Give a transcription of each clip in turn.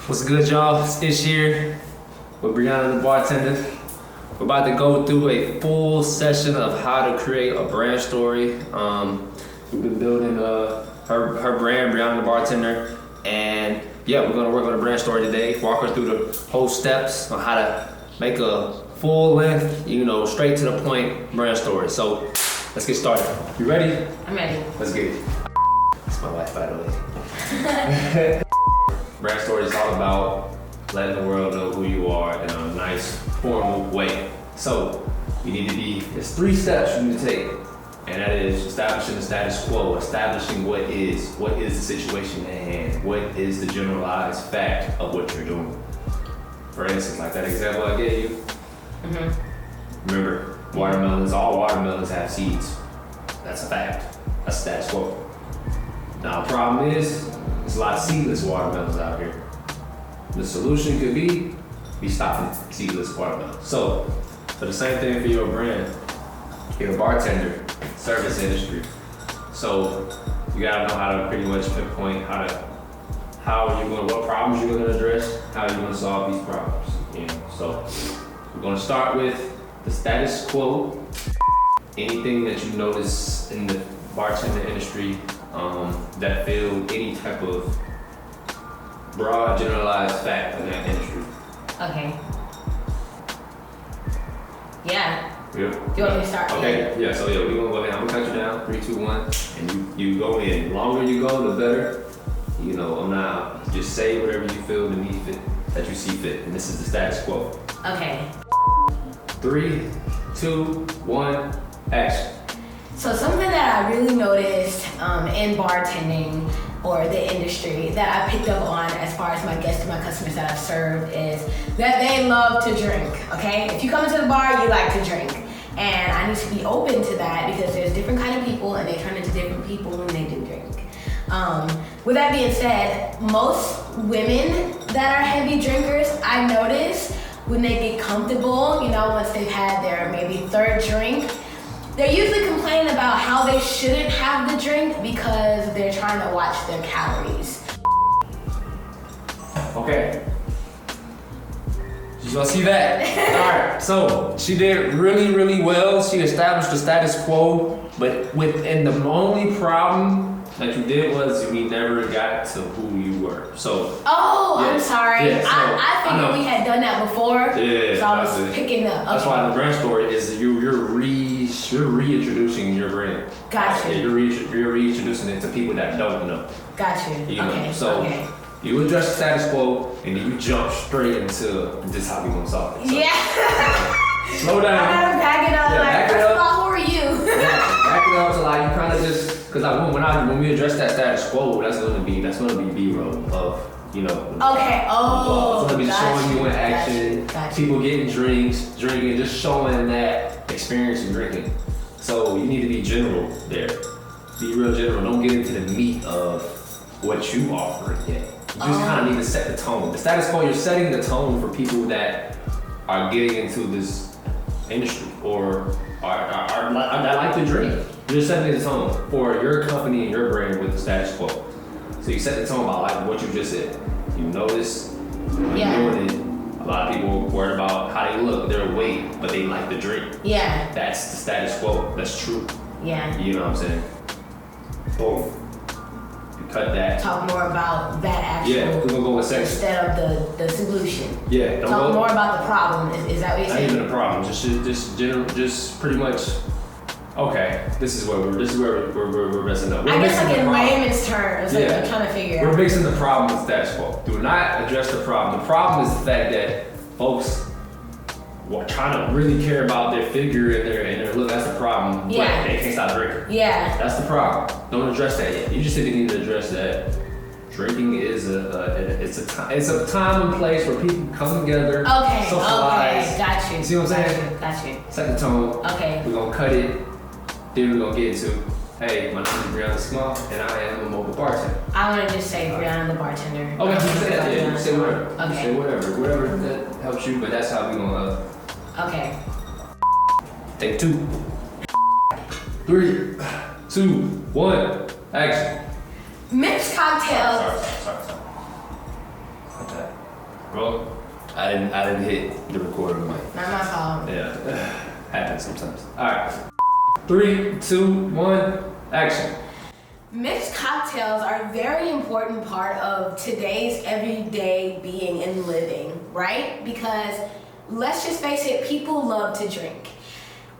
What's good, y'all? It's Ish here with Briana the Bartender. We're about to go through a full session of how to create a brand story. We've been building her brand, Briana the Bartender, and yeah, we're gonna work on a brand story today. Walk her through the whole steps on how to make a full length, straight to the point brand story. So let's get started. You ready? I'm ready. Let's get it. It's my wife, by the way. Brand story is all about letting the world know who you are in a nice, formal way. So you need to be, there's 3 steps you need to take, and that is establishing the status quo, establishing what is the situation at hand, what is the generalized fact of what you're doing. For instance, like that example I gave you. Remember, all watermelons have seeds. That's a fact. That's status quo. Now the problem is, there's a lot of seedless watermelons out here. The solution could be stopping seedless watermelons. So, for the same thing for your brand, you're a bartender, service industry. So, you gotta know how to pretty much pinpoint what problems you're gonna address, how you're gonna solve these problems. So, we're gonna start with the status quo. Anything that you notice in the bartender industry that filled any type of broad generalized fact in that industry. Okay. Yeah. Yep. Do you want me to start? Okay. Yeah. So we're gonna go ahead. I'm gonna cut you down. 3, 2, 1, and you go in. The longer you go, the better. I'm not. Just say whatever you feel the need fit that you see fit, and this is the status quo. Okay. 3, 2, 1, action. So something that I really noticed in bartending or the industry that I picked up on as far as my guests and my customers that I've served is that they love to drink, okay? If you come into the bar, you like to drink. And I need to be open to that because there's different kind of people and they turn into different people when they do drink. With that being said, most women that are heavy drinkers, I notice when they get comfortable, once they've had their maybe 3rd drink, they're usually complaining about how they shouldn't have the drink because they're trying to watch their calories. Okay. You gonna see that? Alright, so she did really, really well. She established the status quo, but the only problem that you did was we never got to who you were. So I'm sorry. Yeah, so, I figured we had done that before. Yeah, so I was picking up. Okay. That's why the brand story is you're reintroducing your brand. Gotcha. You're reintroducing it to people that don't know. Gotcha. Okay. So you address the status quo and then you jump straight into this how we gonna solve it. So, yeah. Slow down. I gotta back it up. Yeah, first of all, who are you? Back it up to you kind of just because when we address that status quo, that's gonna be B-roll of Okay. Oh. It's gonna be showing you in action, Gotcha. people getting drinking, just showing that experience of drinking. So you need to be general there. Be real general. Don't get into the meat of what you offer yet. You just kind of need to set the tone. The status quo, you're setting the tone for people that are getting into this industry or that like to drink. You're just setting the tone for your company and your brand with the status quo. So you set the tone about like what you just said. You notice when you're doing it, a lot of people worried about how they look, their weight, but they like to drink. Yeah. That's the status quo. That's true. Yeah. You know what I'm saying? Boom. You cut that. Talk more about that actual. Yeah, we're gonna go with sex. Instead of the solution. Yeah. Talk more about the problem. Is that what you're saying? Not even a problem. Just pretty much. Okay, this is where we're messing up. I guess like in layman's terms, I'm trying to figure out. We're mixing the problem with status quo. Do not address the problem. The problem is the fact that folks are trying to really care about their figure and their look. That's the problem. Yeah. But they can't stop drinking. Yeah. That's the problem. Don't address that yet. You just need to address that. Drinking is it's a time and place where people come together, socialize. Okay, got you. See what I'm saying? Got you. Set the tone. Okay. We're gonna cut it. Then we're gonna get into, hey, my name is Briana Small, and I am a mobile bartender. I want to just say Briana the Bartender. Okay, you say that. Yeah, you say whatever. Okay. You say whatever that helps you. But that's how we gonna. Okay. Take 2. 3, 2, 1, action. Mixed cocktails. Sorry. Okay. Well, I didn't hit the record mic. Not my fault. Yeah, happens sometimes. All right, 3, 2, 1, action. Mixed cocktails are a very important part of today's everyday being and living, right? Because let's just face it, people love to drink.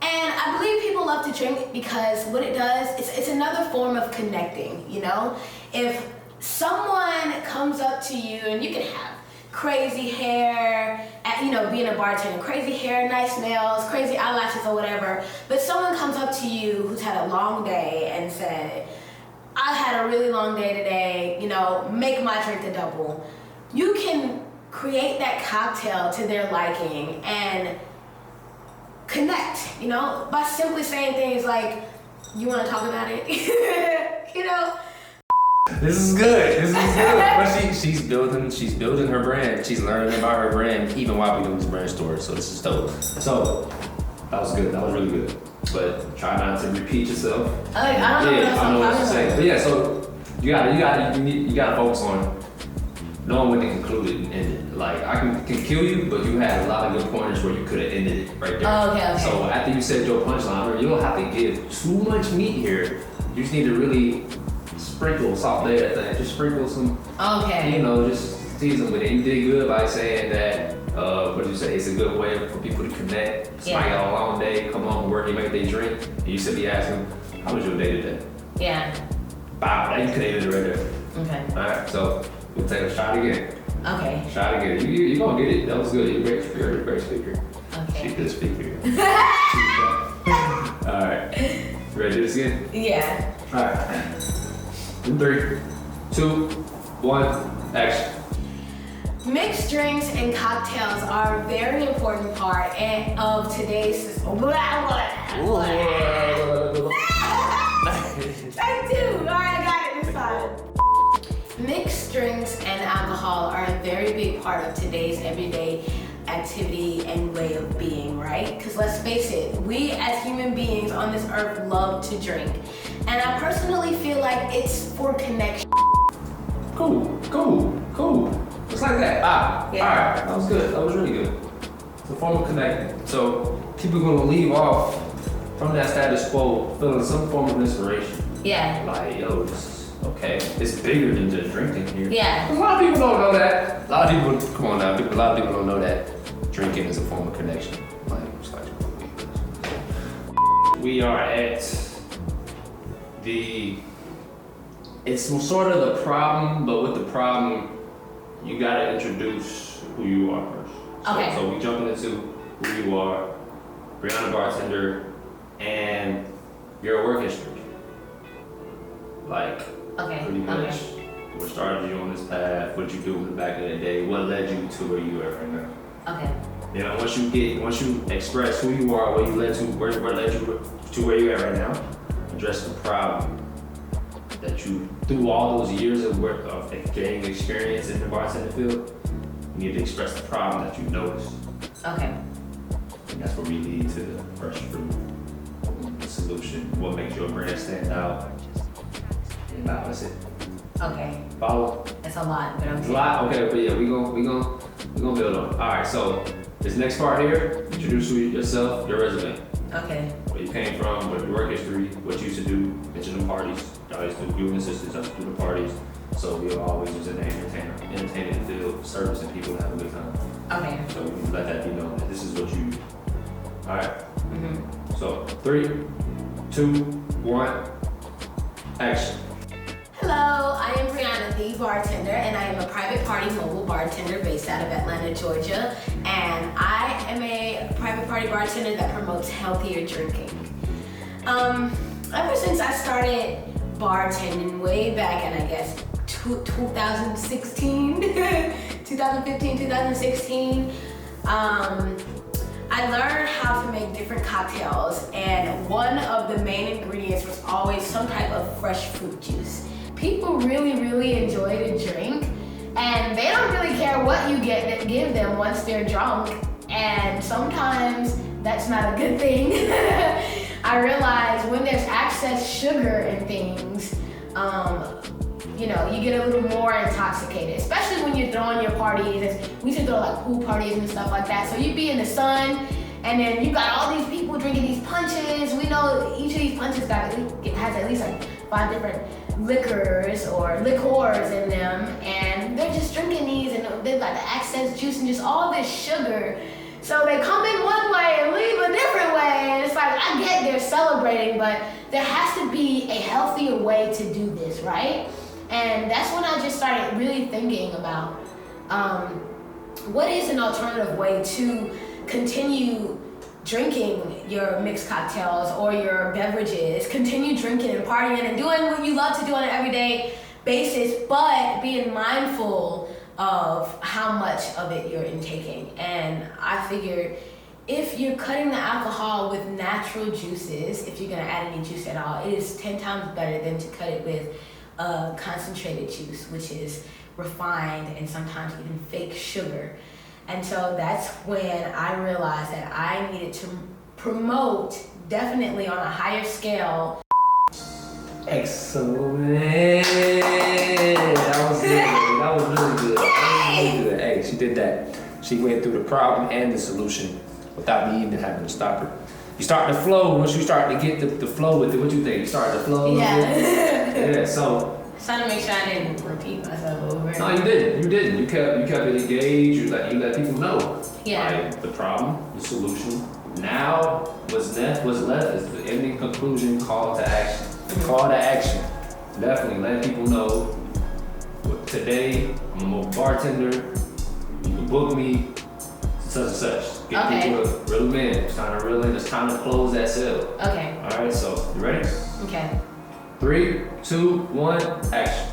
And I believe people love to drink because what it does, it's another form of connecting, you know? If someone comes up to you and you can have crazy hair, you know, being a bartender, crazy hair, nice nails, crazy eyelashes or whatever, but someone comes up to you who's had a long day and said, I had a really long day today, you know, make my drink a double. You can create that cocktail to their liking and connect, you know, by simply saying things like, you want to talk about it? You know? This is good. But she's building her brand. She's learning about her brand even while we're doing this brand story. So this is dope. So that was good. That was really good. But try not to repeat yourself. I don't know what to say. But yeah, so you gotta focus on knowing when to conclude it and end it. Like I can kill you, but you had a lot of good pointers where you could have ended it right there. Oh, okay. So after you said your punchline, you don't have to give too much meat here. You just need to really sprinkle salt there. Just sprinkle some. Okay. You know, just season with it. You did good by saying that. What did you say? It's a good way for people to connect. Somebody got a long day, come home from work, you make their drink, and you should be asking, how was your day today? Yeah. Wow, you could have ended it right there. Okay. Alright, so we'll take a shot again. Okay. Shot again. You're gonna get it. That was good. You're a great speaker. Okay. She's a good speaker. Alright. You ready to do this again? Yeah. Alright. 3, 2, 1, action. Mixed drinks and cocktails are a very important part of today's. Take 2. Alright, I got it this time. Mixed drinks and alcohol are a very big part of today's everyday activity and way of being, right? Because let's face it, we as human beings on this earth love to drink. And I personally feel like it's for connection. Cool. Just like that. Yeah. Alright, that was good. That was really good. It's a form of connecting. So people are gonna leave off from that status quo feeling some form of inspiration. Yeah. Like, yo, this is okay. It's bigger than just drinking here. Yeah. A lot of people don't know that. A lot of people, come on now, a lot of people don't know that drinking is a form of connection. Like, it's like we are at it's sort of the problem, but with the problem, you gotta introduce who you are first. Okay. So we jumping into who you are, Briana the Bartender, and your work history. Like, pretty much, what started you on this path, what you do in the back of the day, what led you to where you are right now. Okay. You know, once you express who you are, what led you to where you're at right now, address the problem that you, through all those years of gaining experience in the bartender field, you need to express the problem that you noticed. Okay. And that's where we lead to the fresh fruit, the solution, what makes your brand stand out. And that's it. Okay. Follow? It's a lot, but okay. It's a lot? Okay, but yeah, we gonna build on it. Alright, so this next part here, introduce yourself, your resume. Okay. Where you came from, what your work history, what you used to do, mention the parties. Y'all used to, you and your sisters used to do the parties. So we always was in the entertaining field, servicing people and having a good time. Okay. So we let that be known that this is what you, alright? Mm-hmm. So 3, 2, 1, action. Hello, I am Briana the Bartender, and I am a private party mobile bartender based out of Atlanta, Georgia. And I am a private party bartender that promotes healthier drinking. Ever since I started bartending way back in, I guess, 2016, 2015, 2016, I learned how to make different cocktails, and one of the main ingredients was always some type of fresh fruit juice. People really enjoy to drink, and they don't really care what you give them once they're drunk, and sometimes that's not a good thing. I realized when there's excess sugar in things, you know, you get a little more intoxicated, especially when you're throwing your parties. We used to throw like pool parties and stuff like that. So you'd be in the sun, and then you got all these people drinking these punches. We know each of these punches has at least like 5 different liquors in them, and they're just drinking these, and they've got the access juice and just all this sugar. So they come in one way and leave a different way, and it's like, I get they're celebrating, but there has to be a healthier way to do this, right? And that's when I just started really thinking about what is an alternative way to continue drinking your mixed cocktails or your beverages, continue drinking and partying and doing what you love to do on an everyday basis, but being mindful of how much of it you're intaking. And I figured if you're cutting the alcohol with natural juices, if you're gonna add any juice at all, it is 10 times better than to cut it with concentrated juice, which is refined and sometimes even fake sugar. And so that's when I realized that I needed to promote, definitely on a higher scale. Excellent. That was good. That was really good. Hey, she did that. She went through the problem and the solution without me even having to stop her. You start to flow. Once you start to get the flow with it, what you think? You start to flow a little bit? Yeah, so. Just trying to make sure I didn't repeat myself over. No, you didn't. You kept it engaged. You let people know. Yeah. Like, the problem, the solution. Now, what's left is the ending conclusion, call to action. Call to action. Definitely let people know. Today, I'm a bartender. You can book me, such and such. Get people to reel them in. It's time to reel in. It's time to close that sale. Okay. All right, so you ready? Okay. 3, 2, 1, action.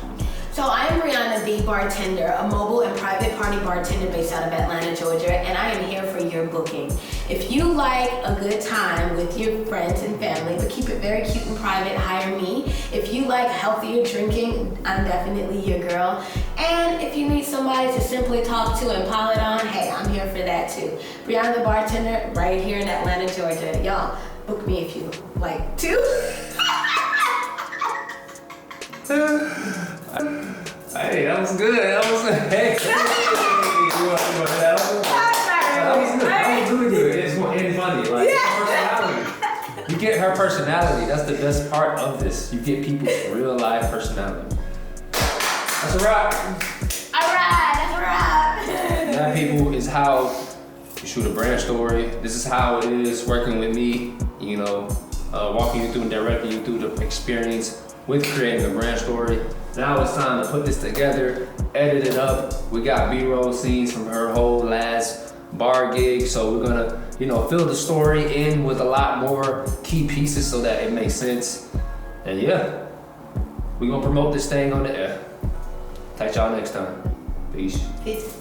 So I am Briana the Bartender, a mobile and private party bartender based out of Atlanta, Georgia, and I am here for your booking. If you like a good time with your friends and family, but keep it very cute and private, hire me. If you like healthier drinking, I'm definitely your girl. And if you need somebody to simply talk to and pile it on, hey, I'm here for that too. Briana the Bartender, right here in Atlanta, Georgia. Y'all, book me if you like to. Hey, that was good. That was good. Hey, that was really good. It's funny. Like, personality. You get her personality. That's the best part of this. You get people's real life personality. That's a wrap. All right, that's a wrap. That, people, is how you shoot a brand story. This is how it is working with me. You know, walking you through and directing you through the experience with creating a brand story. Now it's time to put this together, edit it up. We got B-roll scenes from her whole last bar gig, so we're gonna, fill the story in with a lot more key pieces so that it makes sense. And yeah, we're gonna promote this thing on the air. Catch y'all next time. Peace. Peace.